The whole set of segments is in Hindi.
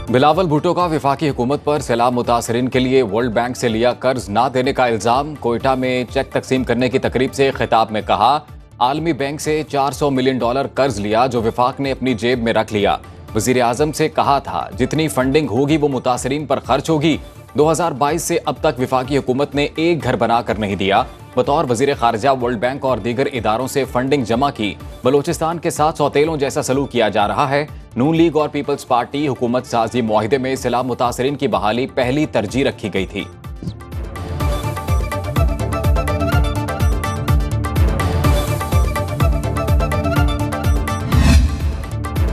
बिलावल भुट्टो का वफाकी हुकूमत पर सैलाब मुतासरीन के लिए वर्ल्ड बैंक से लिया कर्ज ना देने का इल्जाम। कोयटा में चेक तकसीम करने की तकरीब से खिताब में कहा, आलमी बैंक से $400 मिलियन कर्ज लिया जो वफाक ने अपनी जेब में रख लिया। वजीर आजम से कहा था जितनी फंडिंग होगी वो मुतासरीन पर खर्च होगी। 2022 से अब तक वफाकी हुकूमत ने एक घर बनाकर नहीं दिया। बतौर वजीर खारजा वर्ल्ड बैंक और दीगर इदारों से फंडिंग जमा की। बलोचिस्तान के साथ सौतेलों जैसा सलूक किया जा रहा है। नून लीग और पीपल्स पार्टी हुकूमत साजी मुआहिदे में सैलाब मुतासरीन की बहाली पहली तरजीह रखी गई थी।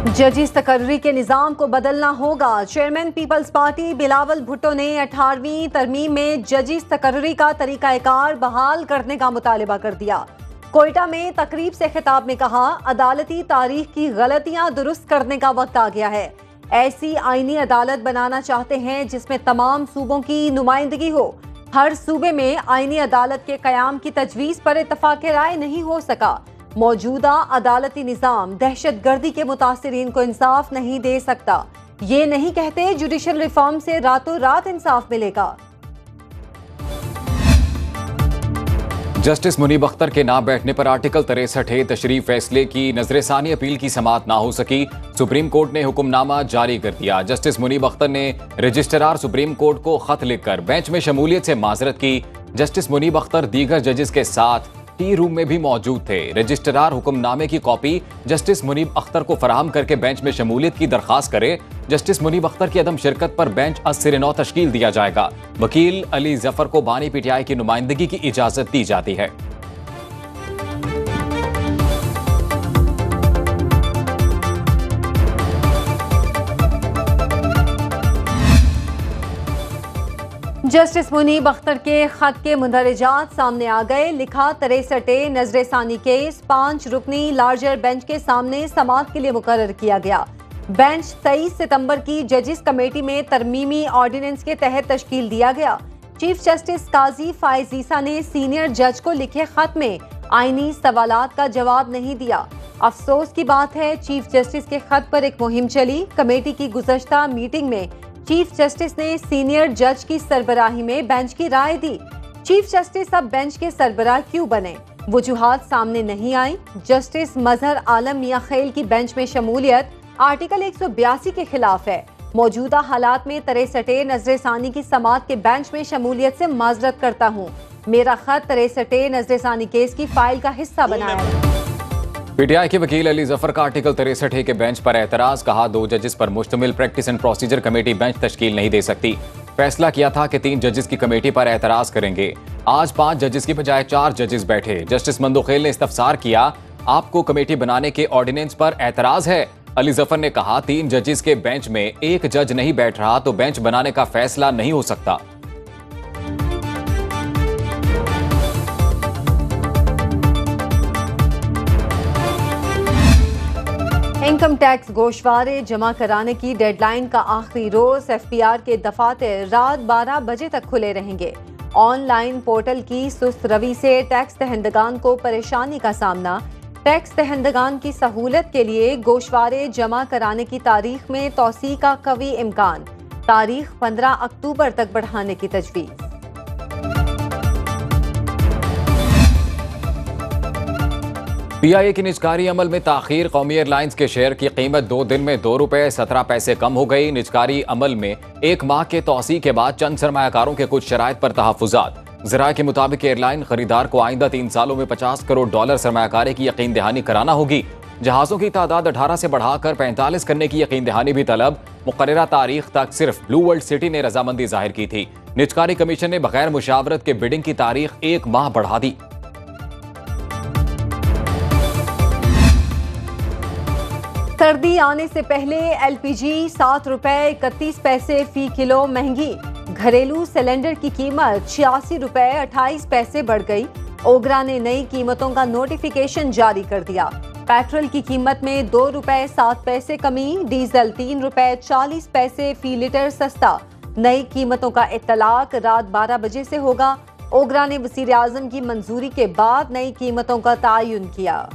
जजिस तकर्री के निज़ाम को बदलना होगा। Chairman Peoples Party Bilawal Bhutto ने 18वीं तरमीम में जजिस तकर्री का तरीकाकार बहाल करने का मुतालबा कर दिया। कोयटा में तकरीब से खिताब में कहा, अदालती तारीख की गलतियां दुरुस्त करने का वक्त आ गया है। ऐसी आईनी अदालत बनाना चाहते हैं जिसमें तमाम सूबों की नुमाइंदगी हो। हर सूबे में आईनी अदालत के कयाम की तजवीज़ पर इत्तफाक राय नहीं हो सका। मौजूदा अदालती निज़ाम दहशतगर्दी के मुतासिरीन को इंसाफ नहीं दे सकता। ये नहीं कहते जुडिशल रिफॉर्म से रातों रात इंसाफ मिलेगा। जस्टिस मुनीब अख्तर के ना बैठने पर आर्टिकल 63 तशरीह फैसले की नजरसानी अपील की समाअत ना हो सकी। सुप्रीम कोर्ट ने हुक्मनामा जारी कर दिया। जस्टिस मुनीब अख्तर ने रजिस्ट्रार सुप्रीम कोर्ट को खत लिखकर बेंच में शमूलियत से माजरत की। जस्टिस मुनीब अख्तर दीगर जजेस के साथ टी रूम में भी मौजूद थे। रजिस्ट्रार हुक्मनामे की कॉपी जस्टिस मुनीब अख्तर को फराहम करके बेंच में शमूलियत की दरखास्त करे। जस्टिस मुनीब अख्तर की अदम शिरकत पर बेंच अस्सिर नौ तश्कील दिया जाएगा। वकील अली जफर को बानी पीटीआई की नुमाइंदगी की इजाजत दी जाती है। जस्टिस मुनीब अख्तर के खत के मुंदरजात सामने आ गए। लिखा, 63 नजरसानी केस 5 रुकनी लार्जर बेंच के सामने समाअत के लिए मुकर्रर किया गया। बेंच 23 सितंबर की जजिस कमेटी में तरमीमी ऑर्डिनेंस के तहत तश्कील दिया गया। चीफ जस्टिस काजी फायज ईसा ने सीनियर जज को लिखे खत में आईनी सवालात का जवाब नहीं दिया। अफसोस की बात है, चीफ जस्टिस के खत पर एक मुहिम चली। कमेटी की गुज़श्ता मीटिंग में चीफ जस्टिस ने सीनियर जज की सरबराही में बेंच की राय दी। चीफ जस्टिस अब बेंच के सरबराह क्यों बने, वजूहात सामने नहीं आई। जस्टिस मजहर आलम मियां खेल की बेंच में शमूलियत आर्टिकल 182 के खिलाफ है। मौजूदा हालात में 63 नजरसानी की समाअत के बेंच में शमूलियत से माजरत करता हूँ। मेरा खत 63 नजरसानी केस की फाइल का हिस्सा बनाया। पीटीआई के वकील अली जफर का आर्टिकल 63 के बेंच पर एतराज। कहा, 2 जजेस पर मुश्तमिल practice and procedure committee bench तश्कील नहीं दे सकती। फैसला किया था कि 3 जजेस की कमेटी पर एतराज करेंगे। आज 5 जजेस की बजाय 4 जजेस बैठे। जस्टिस मंदोखेल ने इस्तफसार किया, आपको कमेटी बनाने के ऑर्डिनेंस पर एतराज है। अली जफर ने कहा, 3 जजेस के बेंच में एक जज नहीं बैठ रहा तो बेंच बनाने का फैसला नहीं हो सकता। इनकम टैक्स गोशवारे जमा कराने की डेडलाइन का आखिरी रोज एफपीआर के दफातर रात 12 बजे तक खुले रहेंगे। ऑनलाइन पोर्टल की सुस्त रवि से टैक्स दहंदगान को परेशानी का सामना। टैक्स दहंदगान की सहूलत के लिए गोशवारे जमा कराने की तारीख में तौसी का कवी इम्कान। तारीख 15 अक्टूबर तक बढ़ाने की तजवीज़। पीआईए की निजकारी अमल में ताखीर। कौमी एयरलाइंस के शेयर की कीमत 2 दिन में ₹2.17 कम हो गई। निजकारी अमल में 1 माह के तौसी के बाद चंद सरमायाकारों के कुछ शराइत पर तहफ़्फ़ुज़ात। ज़राए के मुताबिक एयरलाइन खरीदार को आइंदा 3 सालों में $50 करोड़ सरमायाकारी की यकीन दहानी कराना होगी। जहाज़ों की तादाद 18 से बढ़ाकर 45 करने की यकीन दहानी भी तलब। मुकर्ररा तारीख तक सिर्फ ब्लू वर्ल्ड सिटी ने रजामंदी जाहिर की थी। निजकारी कमीशन ने बगैर मुशावरत के बिडिंग की तारीख 1 माह बढ़ा दी। सर्दी आने से पहले एलपीजी ₹7.31 फी किलो महंगी। घरेलू सिलेंडर की कीमत ₹86.28 बढ़ गई। ओगरा ने नई कीमतों का नोटिफिकेशन जारी कर दिया। पेट्रोल की कीमत में ₹2.07 कमी। डीजल ₹3.40 फी लीटर सस्ता। नई कीमतों का इत्तलाक रात 12 बजे से होगा। ओगरा ने वज़ीर आज़म की मंजूरी के बाद नई कीमतों का तयन किया।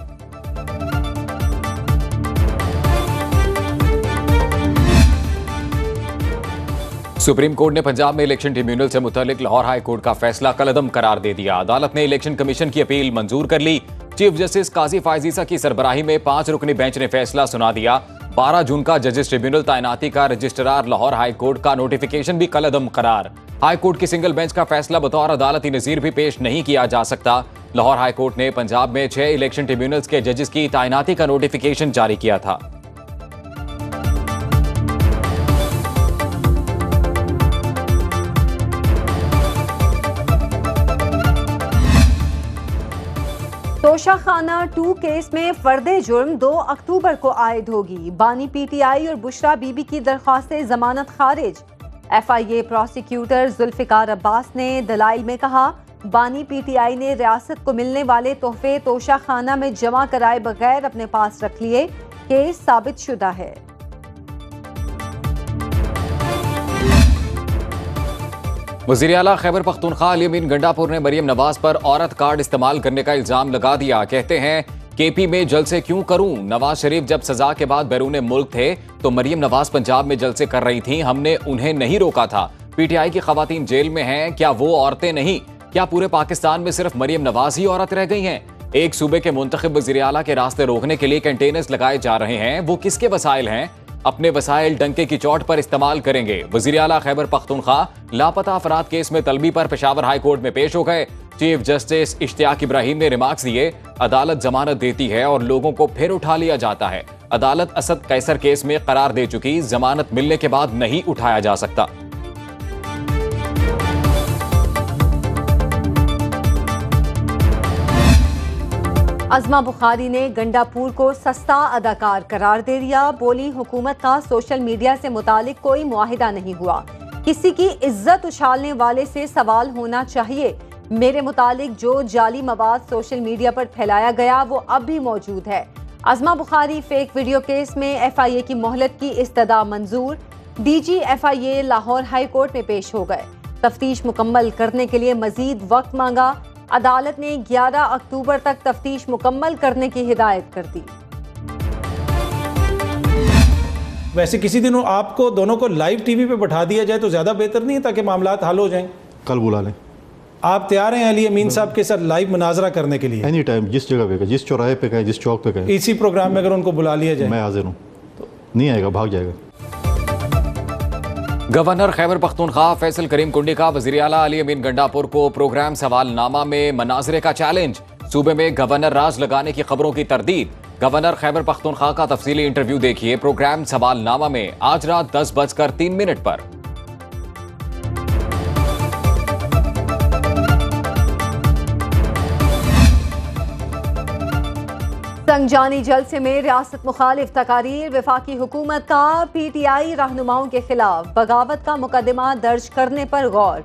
सुप्रीम कोर्ट ने पंजाब में इलेक्शन ट्रिब्यूनल से मुतालिक लाहौर हाई कोर्ट का फैसला कलअदम करार दे दिया। अदालत ने इलेक्शन कमीशन की अपील मंजूर कर ली। चीफ जस्टिस काजी फायजीसा की सरबराही में 5 रुकनी बेंच ने फैसला सुना दिया। 12 जून का जजेस ट्रिब्यूनल तैनाती का रजिस्ट्रार लाहौर हाई कोर्ट का नोटिफिकेशन भी कलअदम करार। हाई कोर्ट की सिंगल बेंच का फैसला बतौर अदालती नजीर भी पेश नहीं किया जा सकता। लाहौर हाई कोर्ट ने पंजाब में 6 इलेक्शन ट्रिब्यूनल्स के जजेस की तैनाती का नोटिफिकेशन जारी किया था। तोशाखाना 2 केस में फर्दे जुर्म 2 अक्टूबर को आयद होगी। बानी पीटीआई और बुशरा बीबी की दरख्वास्त जमानत खारिज। एफआईए प्रोसिक्यूटर जुल्फिकार अब्बास ने दलाइल में कहा, बानी पीटीआई ने रियासत को मिलने वाले तोहफे तोशाखाना में जमा कराए बगैर अपने पास रख लिए। केस साबित शुदा है। वज़ीर आला खैबर पख्तूनख्वा अली अमीन गंडापुर ने मरियम नवाज पर औरत कार्ड इस्तेमाल करने का इल्जाम लगा दिया। कहते हैं केपी में जलसे क्यों करूं? नवाज शरीफ जब सजा के बाद बैरून मुल्क थे तो मरियम नवाज पंजाब में जलसे कर रही थीं, हमने उन्हें नहीं रोका था। पीटीआई की खवातीन जेल में हैं, क्या वो औरतें नहीं? क्या पूरे पाकिस्तान में सिर्फ मरियम नवाज ही औरत रह गई हैं? एक सूबे के मुंतखब वज़ीर आला के रास्ते रोकने के लिए कंटेनर्स लगाए जा रहे हैं, वो किसके वसाइल हैं? अपने वसाइल डंके की चोट पर इस्तेमाल करेंगे। वज़ीर आला खैबर पख्तूनख्वा लापता अफराद केस में तलबी पर पेशावर हाई कोर्ट में पेश हो गए। चीफ जस्टिस इश्तियाक इब्राहिम ने रिमार्क्स दिए, अदालत जमानत देती है और लोगों को फिर उठा लिया जाता है। अदालत असद कैसर केस में करार दे चुकी, जमानत मिलने के बाद नहीं उठाया जा सकता। अज़मा बुखारी ने गंडापुर को सस्ता अदाकार करार दे दिया। बोली, हुकूमत का सोशल मीडिया से मुतालिक कोई मुआहिदा नहीं हुआ। किसी की इज्जत उछालने वाले से सवाल होना चाहिए। मेरे मुतालिक जो जाली मवाद सोशल मीडिया पर फैलाया गया वो अब भी मौजूद है। Azma Bukhari fake video case में एफआईए की मोहलत की इस्तदा मंजूर। DG FIA Lahore high court में पेश हो गए। तफ्तीश मुकम्मल करने के लिए मजीद वक्त मांगा। अदालत ने 11 अक्टूबर तक तफ्तीश मुकम्मल करने की हिदायत कर दी। वैसे किसी दिन आपको दोनों को लाइव टीवी पे बैठा दिया जाए तो ज़्यादा बेहतर नहीं है, ताकि मामलात हल हो जाएं। कल बुला लें। आप तैयार हैं अली अमीन साहब के साथ लाइव मुनाजरा करने के लिए? एनी टाइम, जिस जगह पे कहें, जिस चौराहे पे कहें, जिस चौक पे कहें। इसी प्रोग्राम में अगर उनको बुला लिया जाए? मैं हाजिर हूँ। तो नहीं आएगा, भाग जाएगा। गवर्नर खैबर पख्तूनख्वा फैसल करीम कुंडी का वज़ीर आला अली अमीन गंडापुर को प्रोग्राम सवालनामा में मनाजरे का चैलेंज। सूबे में गवर्नर राज लगाने की खबरों की तरदीद। गवर्नर खैबर पख्तूनख्वा का तफसीली इंटरव्यू देखिए प्रोग्राम सवालनामा में आज रात 10:03 पर। संगजानी जलसे में रियासत मुखालिफ तकारीर। वफाकी हुकूमत का पीटीआई रहनुमाओं के खिलाफ बगावत का मुकदमा दर्ज करने पर गौर।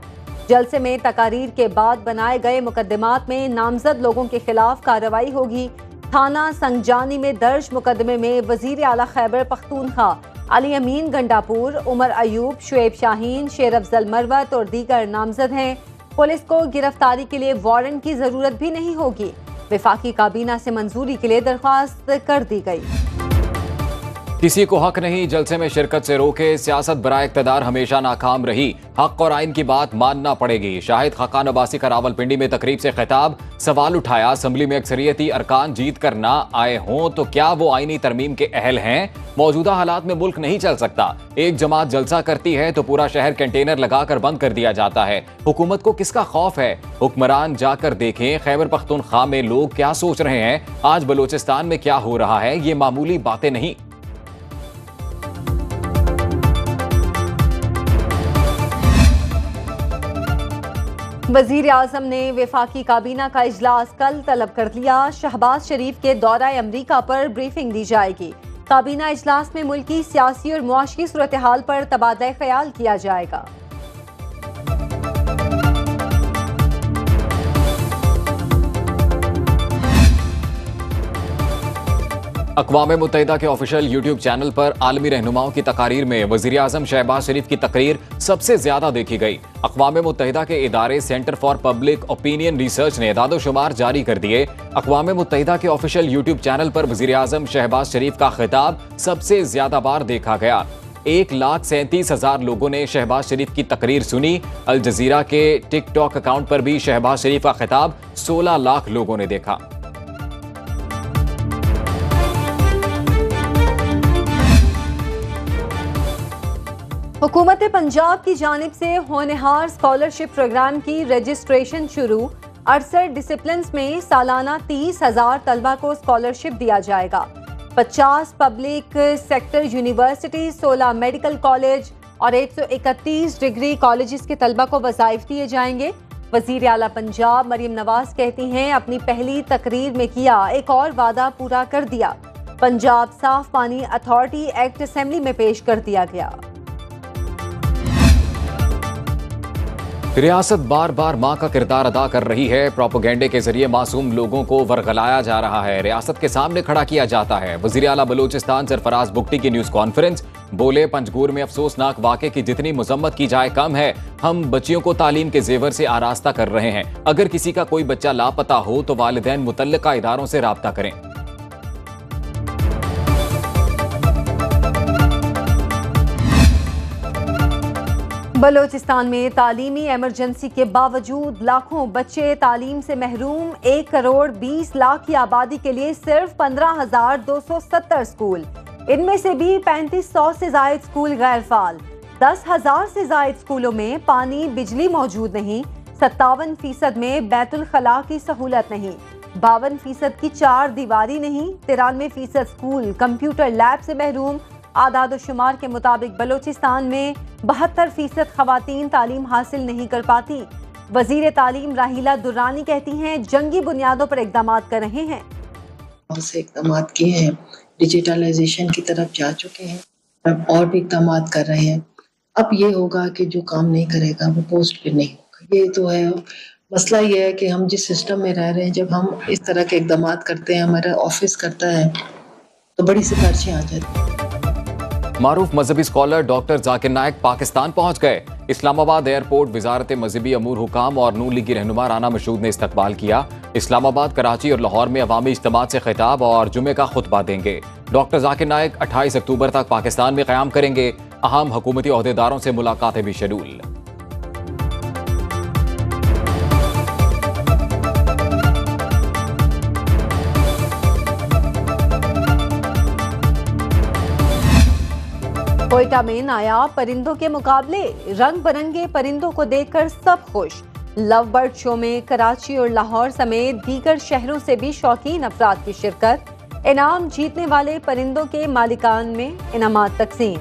जलसे में तकारीर के बाद बनाए गए मुकदमात में नामजद लोगों के खिलाफ कार्रवाई होगी। थाना संगजानी में दर्ज मुकदमे में वजीर आला खैबर पख्तूनख्वा अली अमीन गंडापुर, उमर अयूब, शुएब शाहीन, शेर अफजल मरवत और दीगर नामजद हैं। पुलिस को गिरफ्तारी के लिए वारंट की जरूरत भी नहीं होगी। वफाकी काबीना से मंजूरी के लिए दरख्वास्त कर दी गई। किसी को हक नहीं जलसे में शिरकत से रोके, सियासत बराए इक़्तिदार हमेशा नाकाम रही, हक और आइन की बात मानना पड़ेगी। शाहिद खाकान अब्बासी का रावलपिंडी में तकरीब से खिताब। सवाल उठाया, असम्बली में अक्सरियती अरकान जीत कर ना आए हों तो क्या वो आईनी तरमीम के अहल हैं? मौजूदा हालात में मुल्क नहीं चल सकता। एक जमात जलसा करती है तो पूरा शहर कंटेनर लगाकर बंद कर दिया जाता है। हुकूमत को किसका खौफ है? हुक्मरान जाकर देखें खैबर पख्तूनख्वा में लोग क्या सोच रहे हैं, आज बलूचिस्तान में क्या हो रहा है। ये मामूली बातें नहीं। वजीर आजम ने वफाकी काबीना का इजलास कल तलब कर लिया। शहबाज शरीफ के दौरा अमरीका पर ब्रीफिंग दी जाएगी। काबीना इजलास में मुल्की सियासी और मुआशी सूरत हाल पर तबादला ख्याल किया जाएगा। अक़वाम मुत्तहिदा के ऑफिशियल यूट्यूब चैनल पर आलमी रहनुमाओं की तकारीर में वज़ीर आज़म शहबाज शरीफ की तकरीर सबसे ज्यादा देखी गई। अक़वाम मुत्तहिदा के इदारे centre for public opinion research ने दादोशुमार जारी कर दिए। अक़वाम मुत्तहिदा के ऑफिशियल यूट्यूब चैनल पर वज़ीर आज़म शहबाज शरीफ का खिताब सबसे ज्यादा बार देखा गया। 1,37,000 लोगों ने शहबाज शरीफ की तकरीर सुनी। अल जजीरा के टिकटॉक अकाउंट पर भी शहबाज शरीफ का खिताब 16 लाख लोगों ने देखा। हुकूमत पंजाब की जानिब से होनहार स्कॉलरशिप प्रोग्राम की रजिस्ट्रेशन शुरू। 68 डिसिप्लिन्स में सालाना 30,000 तलबा को स्कॉलरशिप दिया जाएगा। 50 public sector university, 16 medical college और 131 डिग्री कॉलेजेस के तलबा को वज़ाइफ दिए जाएंगे। वज़ीर आला पंजाब मरियम नवाज कहती हैं, अपनी पहली तकरीर में किया एक और वादा पूरा कर दिया। पंजाब साफ पानी अथॉरिटी एक्ट असेंबली में पेश कर दिया गया। रियासत बार बार मां का किरदार अदा कर रही है। प्रोपेगेंडे के जरिए मासूम लोगों को वर्गलाया जा रहा है, रियासत के सामने खड़ा किया जाता है। वज़ीर आला बलूचिस्तान सरफराज बुगटी की न्यूज कॉन्फ्रेंस, बोले पंजगूर में अफसोसनाक वाक़े की जितनी मजम्मत की जाए कम है। हम बच्चियों को तालीम के जेवर से आरास्ता कर रहे हैं। अगर किसी का कोई बच्चा लापता हो तो वालिदैन मुतल्लिका इदारों से राब्ता करें। बलोचिस्तान में तालीमी इमरजेंसी के बावजूद लाखों बच्चे तालीम से महरूम। 1 करोड़ 20 लाख की आबादी के लिए सिर्फ 15,270 स्कूल, इनमें से भी 3500 से जायद स्कूल गैर फाल। 10,000 से जायद स्कूलों में पानी बिजली मौजूद नहीं। 57% में बैतुल खला की सहूलत नहीं। 52% की 4 दीवारी नहीं। 93% स्कूल कंप्यूटर लैब से महरूम। आदाद शुमार के मुताबिक बलोचिस्तान में 72% खवातीन तालीम हासिल नहीं कर पाती। वजीर तालीम राहिला दुर्रानी कहती हैं, जंगी बुनियादों पर इकदाम कर रहे हैं। बहुत से इकदाम किए हैं, डिजिटलाइजेशन की तरफ जा चुके हैं, अब और भी इकदाम कर रहे हैं। अब ये होगा कि जो काम नहीं करेगा वो पोस्ट पे नहीं होगा। ये तो है, मसला ये है कि हम जिस सिस्टम में रह रहे हैं, जब हम इस तरह के इकदाम करते हैं, हमारा ऑफिस करता है, तो बड़ी सिफारिशें आ जाती हैं। मारूफ मजहबी स्कॉलर डॉक्टर जाकिर नायक पाकिस्तान पहुंच गए। इस्लामाबाद एयरपोर्ट वजारत मजहबी अमूर हुकाम और नून लीगी रहनुमा राना मशहूद ने इस्तकबाल किया। इस्लामाबाद, कराची और लाहौर में अवामी इज्तिमा से खिताब और जुमे का खुतबा देंगे। डॉक्टर जाकिर नायक 28 अक्टूबर तक पाकिस्तान में क़याम करेंगे। अहम हुकूमती ओहदेदारों से मुलाकातें भी शेड्यूल। कोयटा में नायाब परिंदों के मुकाबले, रंग बिरंगे परिंदों को देखकर सब खुश। लव बर्ड शो में कराची और लाहौर समेत दीगर शहरों से भी शौकीन अफराद की शिरकत। इनाम जीतने वाले परिंदों के मालिकान में इनामात तकसीम।